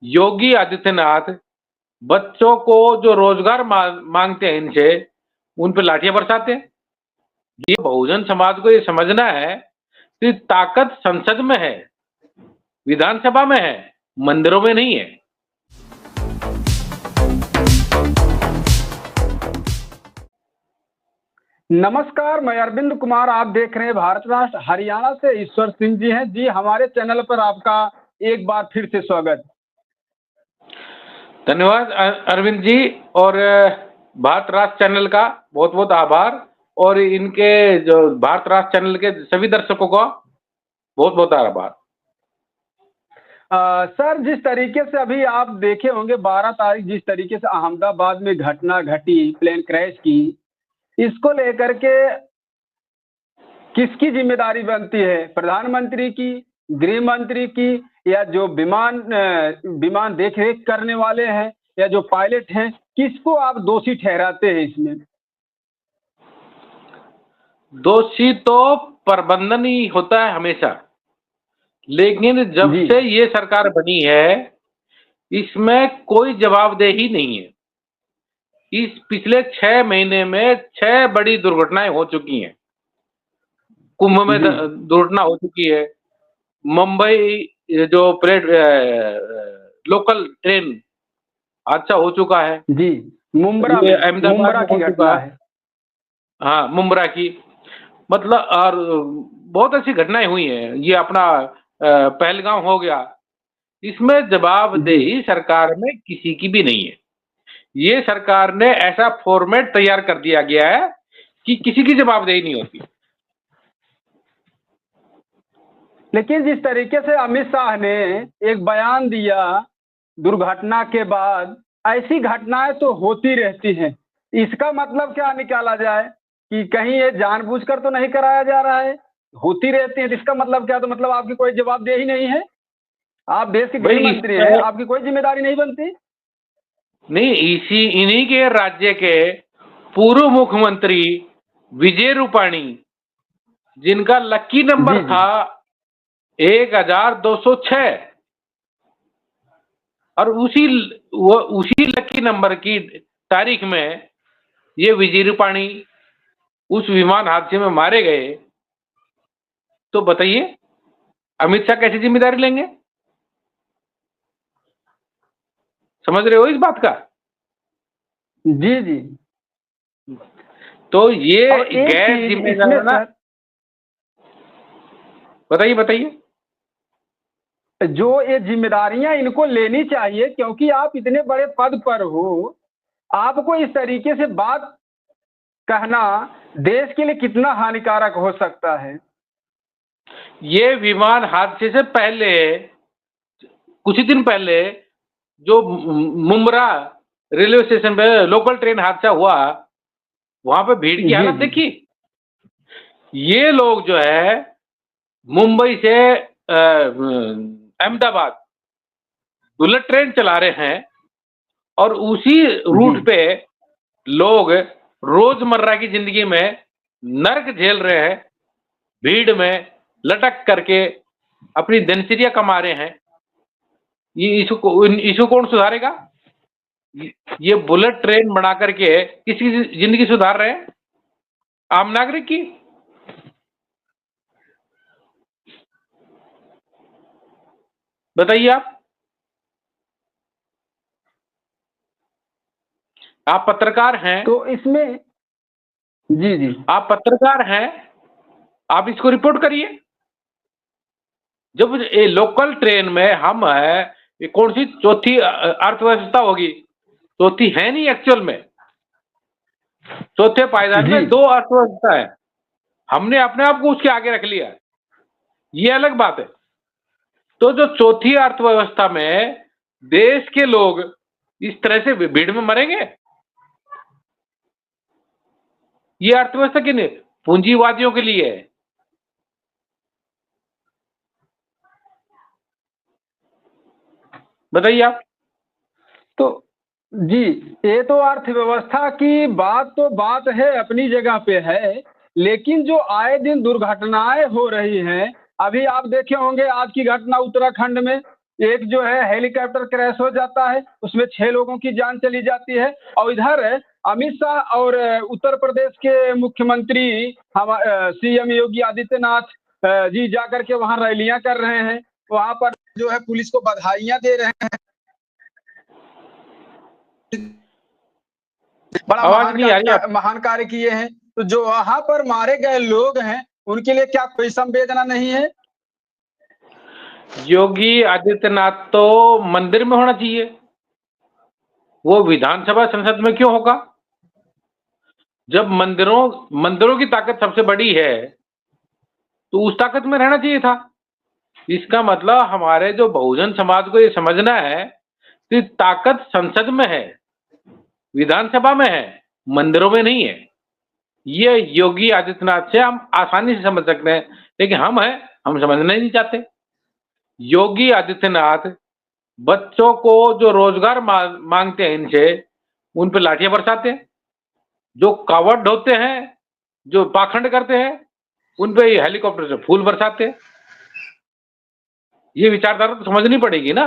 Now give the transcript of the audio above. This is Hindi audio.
योगी आदित्यनाथ बच्चों को जो रोजगार मांगते हैं इनसे, उन पे लाठियां बरसाते हैं। ये बहुजन समाज को ये समझना है कि ताकत संसद में है, विधानसभा में है, मंदिरों में नहीं है। नमस्कार, मैं अरविंद कुमार। आप देख रहे हैं भारत राष्ट्र। हरियाणा से ईश्वर सिंह जी हैं। जी, हमारे चैनल पर आपका एक बार फिर से स्वागत। धन्यवाद अरविंद जी, और भारत राष्ट्र चैनल का बहुत बहुत आभार, और इनके जो भारत राष्ट्र चैनल के सभी दर्शकों का बहुत बहुत आभार। सर, जिस तरीके से अभी आप देखे होंगे 12 तारीख जिस तरीके से अहमदाबाद में घटना घटी प्लेन क्रैश की, इसको लेकर के किसकी जिम्मेदारी बनती है? प्रधानमंत्री की, गृह मंत्री की, या जो विमान देख रेख करने वाले हैं, या जो पायलट हैं? किसको आप दोषी ठहराते हैं इसमें? दोषी तो प्रबंधन ही होता है हमेशा, लेकिन जब से ये सरकार बनी है इसमें कोई जवाबदेही नहीं है। इस पिछले 6 महीने में 6 बड़ी दुर्घटनाएं हो चुकी हैं। कुंभ में दुर्घटना हो चुकी है, मुंबई जो लोकल ट्रेन हादसा हो चुका है जी, मुंब्रा में, अहमदाबाद की घटना है। हाँ, मुंब्रा की, मतलब, और बहुत ऐसी घटनाएं हुई हैं। ये अपना पहलगाम हो गया। इसमें जवाबदेही सरकार में किसी की भी नहीं है। ये सरकार ने ऐसा फॉर्मेट तैयार कर दिया गया है कि किसी की जवाबदेही नहीं होती। लेकिन जिस तरीके से अमित शाह ने एक बयान दिया दुर्घटना के बाद, ऐसी घटनाएं तो होती रहती हैं। इसका मतलब क्या निकाला जाए कि कहीं ये जानबूझकर तो नहीं कराया जा रहा है? होती रहती है, इसका मतलब क्या? तो मतलब आपकी कोई जवाबदेही नहीं है? आप देश के गृह मंत्री हैं, आपकी कोई जिम्मेदारी नहीं बनती? नहीं, इन्हीं के राज्य के पूर्व मुख्यमंत्री विजय रूपाणी, जिनका लकी नंबर था 1206, और उसी लकी नंबर की तारीख में ये विजय रूपाणी उस विमान हादसे में मारे गए। तो बताइए, अमित शाह कैसी जिम्मेदारी लेंगे? समझ रहे हो इस बात का? जी जी। तो ये गैर जिम्मेदार, बताइए बताइए। जो ये जिम्मेदारियां इनको लेनी चाहिए, क्योंकि आप इतने बड़े पद पर हो, आपको इस तरीके से बात कहना देश के लिए कितना हानिकारक हो सकता है? ये विमान हादसे से पहले, कुछ ही दिन पहले, जो मुंब्रा रेलवे स्टेशन पे लोकल ट्रेन हादसा हुआ, वहां पे भीड़ की हालत देखी। ये लोग जो है मुंबई से अहमदाबाद बुलेट ट्रेन चला रहे हैं, और उसी रूट पे लोग रोजमर्रा की जिंदगी में नर्क झेल रहे हैं, भीड़ में लटक करके अपनी दिनचर्या कमा रहे हैं। ये इशू कौन सुधारेगा? ये बुलेट ट्रेन बना करके किसकी जिंदगी सुधार रहे हैं? आम नागरिक की। बताइए आप पत्रकार हैं, तो इसमें जी जी, आप पत्रकार हैं, आप इसको रिपोर्ट करिए। जब ये लोकल ट्रेन में हम है, ये कौन सी चौथी अर्थव्यवस्था होगी? चौथी है नहीं एक्चुअल में। चौथे पायदान में 2 अर्थव्यवस्था है। हमने अपने आप को उसके आगे रख लिया, ये अलग बात है। तो जो चौथी अर्थव्यवस्था में देश के लोग इस तरह से भीड़ में मरेंगे? ये अर्थव्यवस्था के लिए पूंजीवादियों के लिए है। बताइए आप। तो जी, ये तो अर्थव्यवस्था की बात तो बात है, अपनी जगह पे है, लेकिन जो आए दिन दुर्घटनाएं हो रही हैं, अभी आप देखे होंगे आज की घटना उत्तराखंड में, एक जो है हेलीकॉप्टर क्रैश हो जाता है, उसमें 6 लोगों की जान चली जाती है। और इधर अमित शाह और उत्तर प्रदेश के मुख्यमंत्री हम सीएम योगी आदित्यनाथ जी जाकर के वहाँ रैलियां कर रहे हैं, वहाँ पर जो है पुलिस को बधाइयां दे रहे हैं। बड़ा आवाज नहीं आ रही आप। महान कार्य किए हैं। तो जो वहाँ पर मारे गए लोग हैं, उनके लिए क्या कोई संवेदना नहीं है? योगी आदित्यनाथ तो मंदिर में होना चाहिए, वो विधानसभा संसद में क्यों होगा? जब मंदिरों की ताकत सबसे बड़ी है तो उस ताकत में रहना चाहिए था। इसका मतलब हमारे जो बहुजन समाज को ये समझना है कि ताकत संसद में है, विधानसभा में है, मंदिरों में नहीं है। ये योगी आदित्यनाथ से हम आसानी से समझ सकते हैं, लेकिन हम समझना ही नहीं चाहते। योगी आदित्यनाथ बच्चों को जो रोजगार मांगते हैं इनसे, उन पर लाठियां बरसाते हैं। जो कावड़ होते हैं, जो पाखंड करते हैं, उन पे हेलीकॉप्टर से फूल बरसाते हैं। ये विचारधारा तो समझनी पड़ेगी ना।